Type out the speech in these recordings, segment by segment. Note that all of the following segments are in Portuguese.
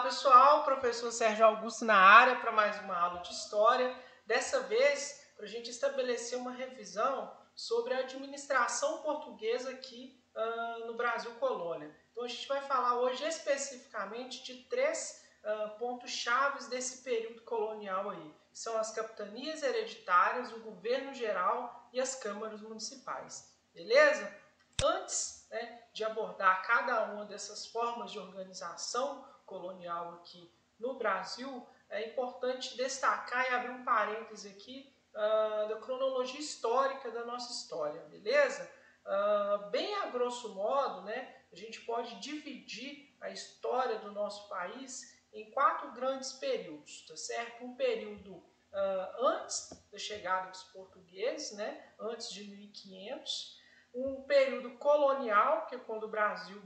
pessoal, professor Sérgio Augusto na área para mais uma aula de História. Dessa vez, para a gente estabelecer uma revisão sobre a administração portuguesa aqui no Brasil colônia. Então a gente vai falar hoje especificamente de três pontos chaves desse período colonial aí. São as capitanias hereditárias, o governo geral e as câmaras municipais. Beleza? Antes de abordar cada uma dessas formas de organização colonial aqui no Brasil, é importante destacar e abrir um parêntese aqui da cronologia histórica da nossa história, beleza? Bem a grosso modo, a gente pode dividir a história do nosso país em quatro grandes períodos, tá certo? Um período antes da chegada dos portugueses, antes de 1500, um período colonial, que é quando o Brasil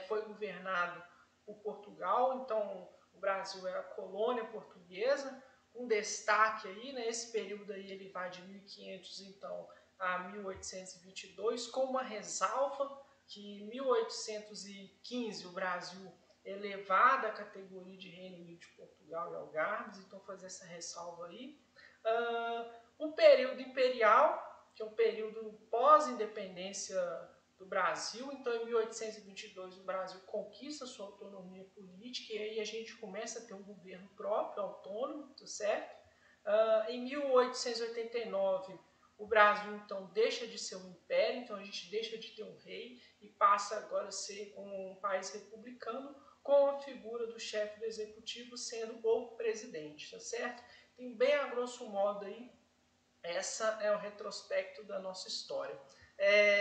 foi governado por Portugal, então o Brasil era colônia portuguesa, um destaque aí, esse período aí ele vai de 1500 então a 1822, com uma ressalva que em 1815 o Brasil é elevado à categoria de Reino Unido de Portugal e Algarves, então fazer essa ressalva aí. Um período imperial, que é um período pós-independência do Brasil. Então, em 1822, o Brasil conquista sua autonomia política e aí a gente começa a ter um governo próprio, autônomo, tá certo? Em 1889, o Brasil, então, deixa de ser um império, então a gente deixa de ter um rei e passa agora a ser um país republicano, com a figura do chefe do executivo sendo o presidente, tá certo? Tem bem a grosso modo aí, essa é o retrospecto da nossa história.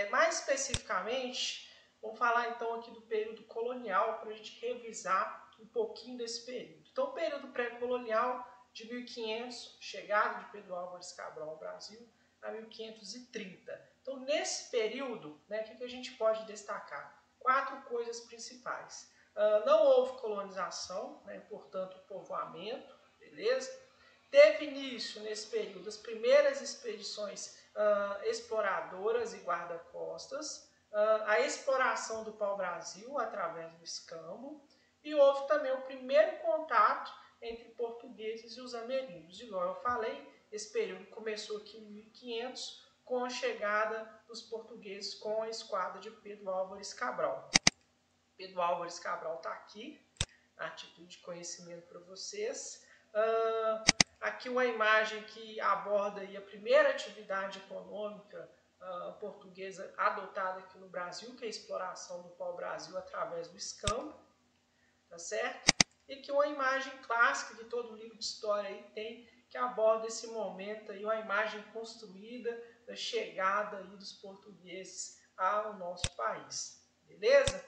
Mais especificamente, vamos falar então aqui do período colonial para a gente revisar um pouquinho desse período. Então, o período pré-colonial de 1500, chegada de Pedro Álvares Cabral ao Brasil, a 1530. Então, nesse período, o que a gente pode destacar? Quatro coisas principais. Não houve colonização, portanto, povoamento, beleza? Teve início, nesse período, as primeiras expedições exploradoras e guarda-costas, a exploração do pau-brasil através do escambo, e houve também o primeiro contato entre portugueses e os ameríndios. Igual eu falei, esse período começou aqui em 1500, com a chegada dos portugueses com a esquadra de Pedro Álvares Cabral. Pedro Álvares Cabral está aqui, a título de conhecimento para vocês. Aqui uma imagem que aborda aí a primeira atividade econômica portuguesa adotada aqui no Brasil, que é a exploração do pau-brasil através do escambo, tá certo? E aqui uma imagem clássica que todo livro de história aí tem, que aborda esse momento aí, uma imagem construída da chegada aí dos portugueses ao nosso país, beleza?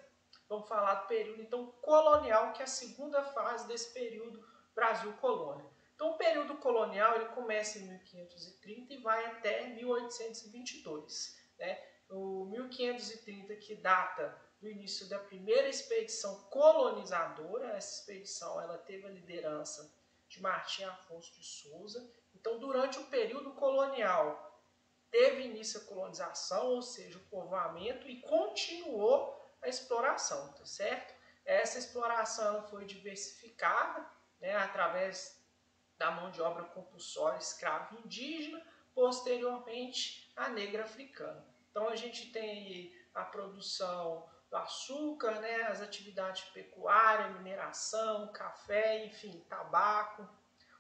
Vamos falar do período então colonial, que é a segunda fase desse período Brasil-colônia. Então, o período colonial ele começa em 1530 e vai até 1822. O 1530 que data do início da primeira expedição colonizadora. Essa expedição ela teve a liderança de Martim Afonso de Souza. Então, durante o período colonial, teve início a colonização, ou seja, o povoamento, e continuou a exploração, tá certo? Essa exploração foi diversificada, através da mão de obra compulsória escrava indígena, posteriormente a negra africana. Então a gente tem aí a produção do açúcar, as atividades de pecuária, mineração, café, enfim, tabaco,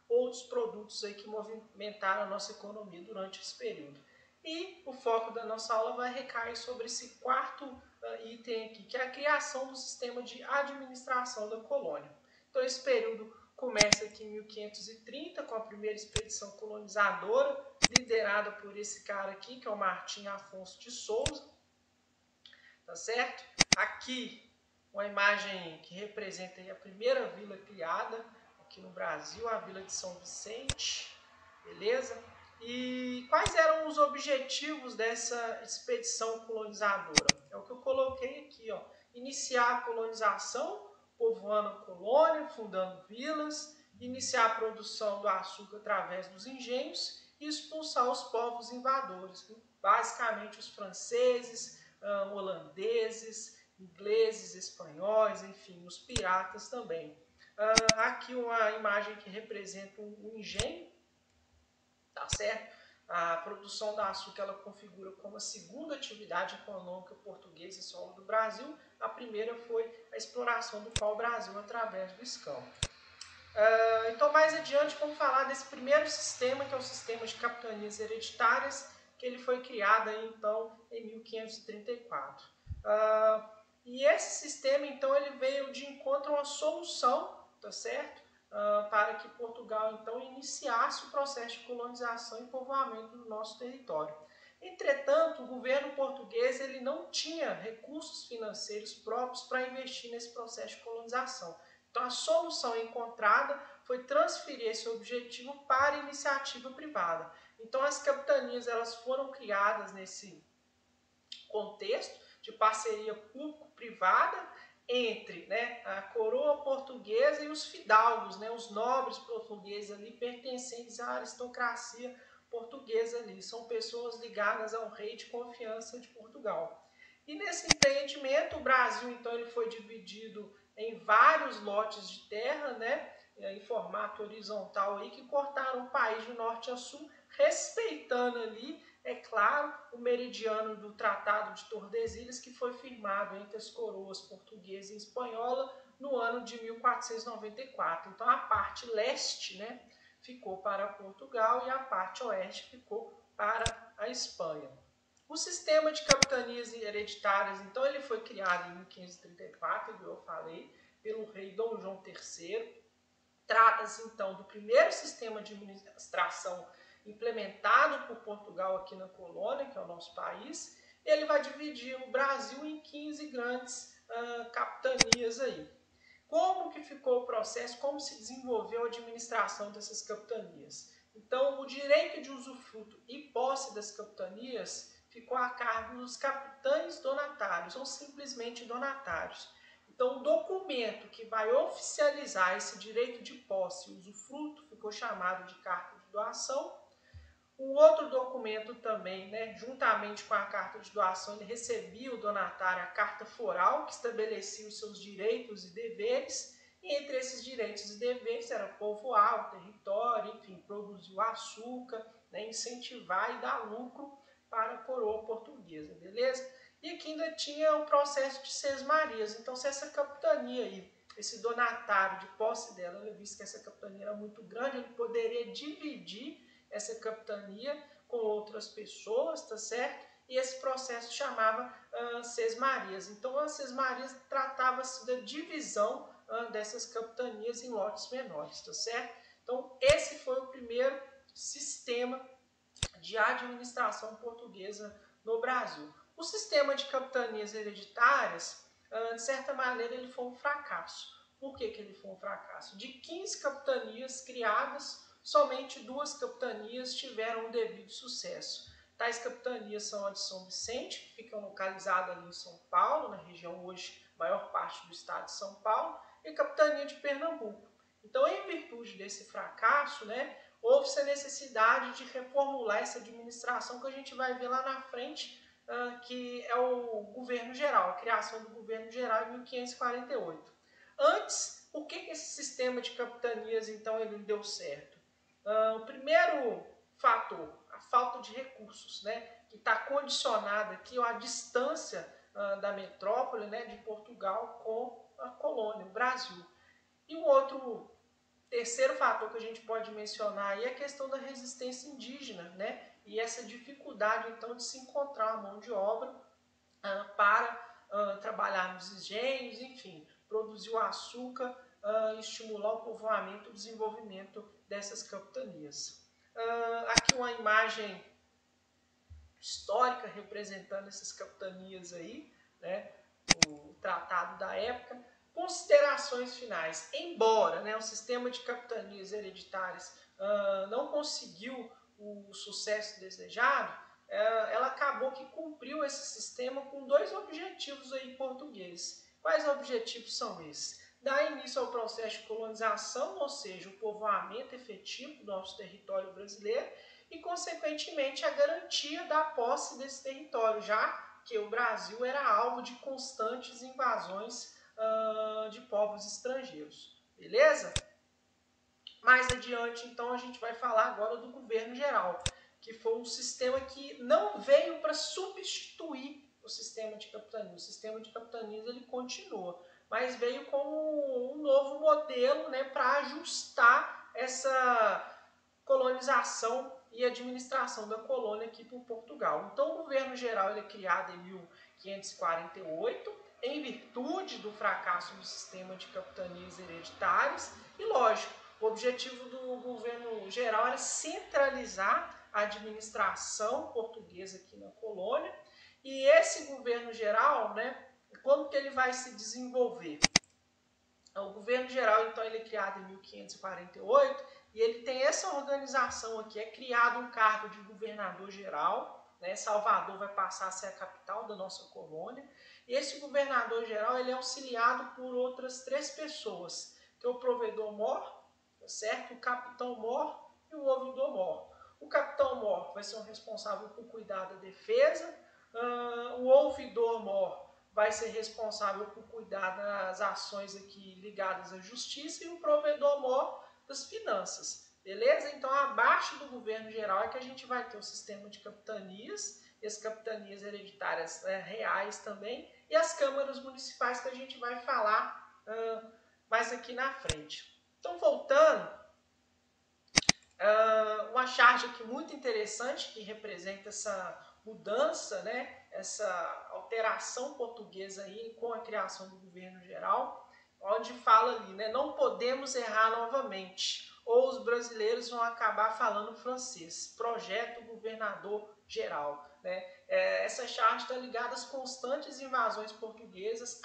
outros produtos aí que movimentaram a nossa economia durante esse período. E o foco da nossa aula vai recair sobre esse quarto item aqui, que é a criação do sistema de administração da colônia. Então esse período começa aqui em 1530 com a primeira expedição colonizadora, liderada por esse cara aqui, que é o Martim Afonso de Souza, tá certo? Aqui uma imagem que representa aí a primeira vila criada aqui no Brasil, a Vila de São Vicente, beleza? E quais eram os objetivos dessa expedição colonizadora? É o que eu coloquei aqui, ó. Iniciar a colonização, povoando a colônia, fundando vilas, iniciar a produção do açúcar através dos engenhos e expulsar os povos invadores, basicamente os franceses, holandeses ingleses, espanhóis, enfim, os piratas também. Aqui uma imagem que representa um engenho, tá certo? A produção da açúcar ela configura como a segunda atividade econômica portuguesa em solo do Brasil. A primeira foi a exploração do pau-brasil através do escampo. Então, mais adiante, vamos falar desse primeiro sistema, que é o sistema de capitanias hereditárias, que ele foi criado aí, então, em 1534. E esse sistema, então, ele veio de encontro a uma solução, tá certo? Para que Portugal, então, iniciasse o processo de colonização e povoamento do nosso território. Entretanto, o governo português ele não tinha recursos financeiros próprios para investir nesse processo de colonização. Então, a solução encontrada foi transferir esse objetivo para a iniciativa privada. Então, as capitanias elas foram criadas nesse contexto de parceria público-privada entre a coroa portuguesa e os fidalgos, os nobres portugueses ali pertencentes à aristocracia portuguesa ali. São pessoas ligadas ao rei de confiança de Portugal. E nesse empreendimento, o Brasil, então, ele foi dividido em vários lotes de terra, em formato horizontal aí, que cortaram o país de norte a sul, respeitando ali, é claro, o meridiano do Tratado de Tordesilhas, que foi firmado entre as coroas portuguesa e espanhola no ano de 1494. Então, a parte leste, ficou para Portugal e a parte oeste ficou para a Espanha. O sistema de capitanias hereditárias, então, ele foi criado em 1534, como eu falei, pelo rei Dom João III. Trata-se, então, do primeiro sistema de administração implementado por Portugal aqui na colônia, que é o nosso país. Ele vai dividir o Brasil em 15 grandes capitanias aí. Como que ficou o processo, como se desenvolveu a administração dessas capitanias? Então, o direito de usufruto e posse das capitanias ficou a cargo dos capitães donatários, ou simplesmente donatários. Então, o documento que vai oficializar esse direito de posse e usufruto ficou chamado de carta de doação. O outro documento também, juntamente com a carta de doação, ele recebia o donatário a carta foral, que estabelecia os seus direitos e deveres. E entre esses direitos e deveres era povoar o território, enfim, produzir o açúcar, incentivar e dar lucro para a coroa portuguesa, beleza? E aqui ainda tinha o processo de sesmarias. Então, se essa capitania aí, esse donatário de posse dela, ele visse que essa capitania era muito grande, ele poderia dividir essa capitania com outras pessoas, tá certo? E esse processo chamava sesmarias. Então, as sesmarias tratava-se da divisão dessas capitanias em lotes menores, tá certo? Então, esse foi o primeiro sistema de administração portuguesa no Brasil. O sistema de capitanias hereditárias, de certa maneira, ele foi um fracasso. Por que ele foi um fracasso? De 15 capitanias criadas, somente 2 capitanias tiveram o devido sucesso. Tais capitanias são a de São Vicente, que fica localizada ali em São Paulo, na região hoje, maior parte do estado de São Paulo, e a capitania de Pernambuco. Então, em virtude desse fracasso, houve-se a necessidade de reformular essa administração que a gente vai ver lá na frente, que é o governo geral, a criação do governo geral em 1548. Antes, por que esse sistema de capitanias, então, ele deu certo? O primeiro fator, a falta de recursos, que está condicionada aqui à distância da metrópole, de Portugal com a colônia, o Brasil. E um outro terceiro fator que a gente pode mencionar aí é a questão da resistência indígena, e essa dificuldade, então, de se encontrar uma mão de obra para trabalhar nos engenhos, enfim, produzir o açúcar, estimular o povoamento e o desenvolvimento dessas capitanias. Aqui uma imagem histórica representando essas capitanias aí, o tratado da época. Considerações finais. Embora o sistema de capitanias hereditárias não conseguiu o sucesso desejado, ela acabou que cumpriu esse sistema com 2 objetivos aí portugueses. Quais objetivos são esses? Dar início ao processo de colonização, ou seja, o povoamento efetivo do nosso território brasileiro e, consequentemente, a garantia da posse desse território, já que o Brasil era alvo de constantes invasões de povos estrangeiros. Beleza? Mais adiante, então, a gente vai falar agora do governo geral, que foi um sistema que não veio para substituir o sistema de capitania. O sistema de capitanias ele continua, mas veio como um novo modelo, né, para ajustar essa colonização e administração da colônia aqui por Portugal. Então, o governo geral ele é criado em 1548, em virtude do fracasso do sistema de capitanias hereditárias, e lógico, o objetivo do governo geral era centralizar a administração portuguesa aqui na colônia. E esse governo geral, né, como que ele vai se desenvolver? O governo geral, então, ele é criado em 1548 e ele tem essa organização aqui. É criado um cargo de governador geral, né? Salvador vai passar a ser a capital da nossa colônia. E esse governador geral ele é auxiliado por outras 3 pessoas, que é o provedor-mor, tá certo? O capitão-mor e o ouvidor-mor. O capitão-mor vai ser o responsável por cuidar da defesa, o ouvidor-mor vai ser responsável por cuidar das ações aqui ligadas à justiça e o provedor-mor das finanças. Beleza? Então, abaixo do governo geral é que a gente vai ter o sistema de capitanias, e as capitanias hereditárias reais também, e as câmaras municipais que a gente vai falar mais aqui na frente. Então, voltando, uma charge aqui muito interessante que representa essa mudança, né, essa alteração portuguesa aí com a criação do governo geral, onde fala ali, né, não podemos errar novamente, ou os brasileiros vão acabar falando francês. Projeto governador geral, né? Essa charge está ligada às constantes invasões portuguesas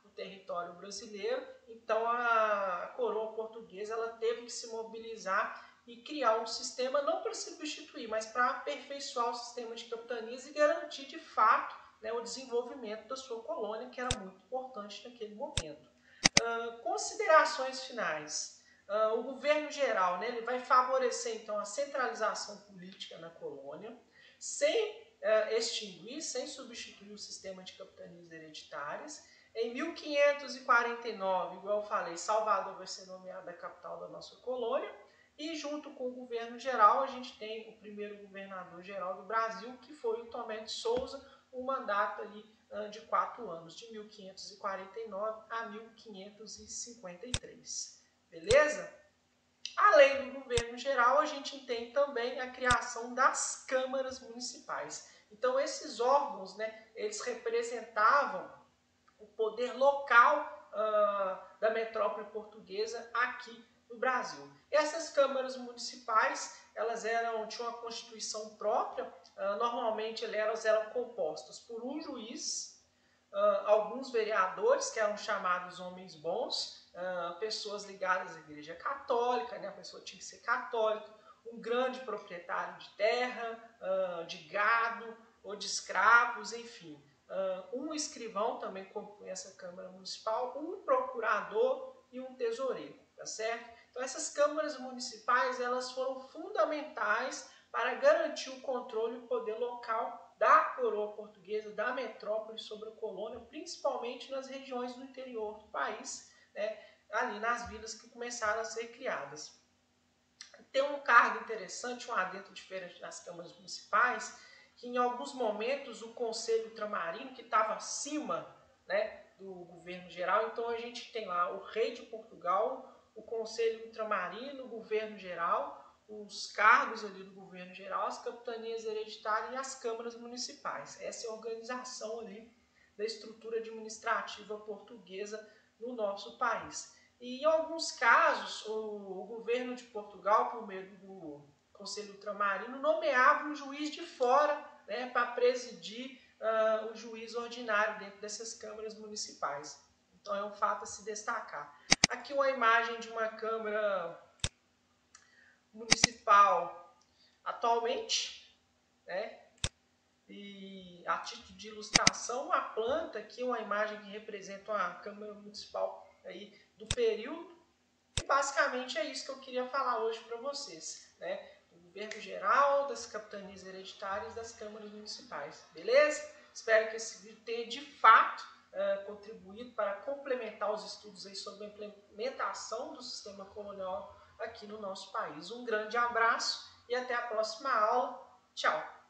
no território brasileiro. Então a coroa portuguesa ela teve que se mobilizar e criar um sistema não para substituir, mas para aperfeiçoar o sistema de capitanias e garantir de fato, né, o desenvolvimento da sua colônia, que era muito importante naquele momento. Considerações finais. O governo geral, né, ele vai favorecer então a centralização política na colônia, sem extinguir, sem substituir o sistema de capitanias hereditárias. Em 1549, igual eu falei, Salvador vai ser nomeada a capital da nossa colônia. E junto com o governo geral, a gente tem o primeiro governador geral do Brasil, que foi o Tomé de Souza, um mandato ali de 4 anos, de 1549 a 1553. Beleza? Além do governo geral, a gente tem também a criação das câmaras municipais. Então, esses órgãos, né, eles representavam o poder local da metrópole portuguesa aqui no Brasil. Essas câmaras municipais, elas tinham uma constituição própria, normalmente elas eram compostas por um juiz, alguns vereadores, que eram chamados homens bons, pessoas ligadas à Igreja Católica, né? A pessoa tinha que ser católica, um grande proprietário de terra, de gado ou de escravos, enfim. Um escrivão também compunha essa Câmara Municipal, um procurador e um tesoureiro, tá certo? Então essas câmaras municipais elas foram fundamentais para garantir o controle e o poder local da coroa portuguesa, da metrópole sobre a colônia, principalmente nas regiões do interior do país, né, ali nas vilas que começaram a ser criadas. Tem um cargo interessante, um adendo diferente das câmaras municipais, que em alguns momentos o Conselho Ultramarino, que estava acima, né, do governo geral, então a gente tem lá o rei de Portugal, o Conselho Ultramarino, o governo geral, os cargos ali do governo geral, as capitanias hereditárias e as câmaras municipais. Essa é a organização ali da estrutura administrativa portuguesa no nosso país. E em alguns casos, o governo de Portugal, por meio do Conselho Ultramarino, nomeava um juiz de fora, né, para presidir o juiz ordinário dentro dessas câmaras municipais. Então é um fato a se destacar. Aqui uma imagem de uma câmara municipal atualmente, né? E a título de ilustração, uma planta aqui, uma imagem que representa uma câmara municipal aí do período. E basicamente é isso que eu queria falar hoje para vocês, né? Do governo geral, das capitanias hereditárias, das câmaras municipais, beleza? Espero que esse vídeo tenha de fato contribuído para complementar os estudos aí sobre a implementação do sistema colonial aqui no nosso país. Um grande abraço e até a próxima aula. Tchau!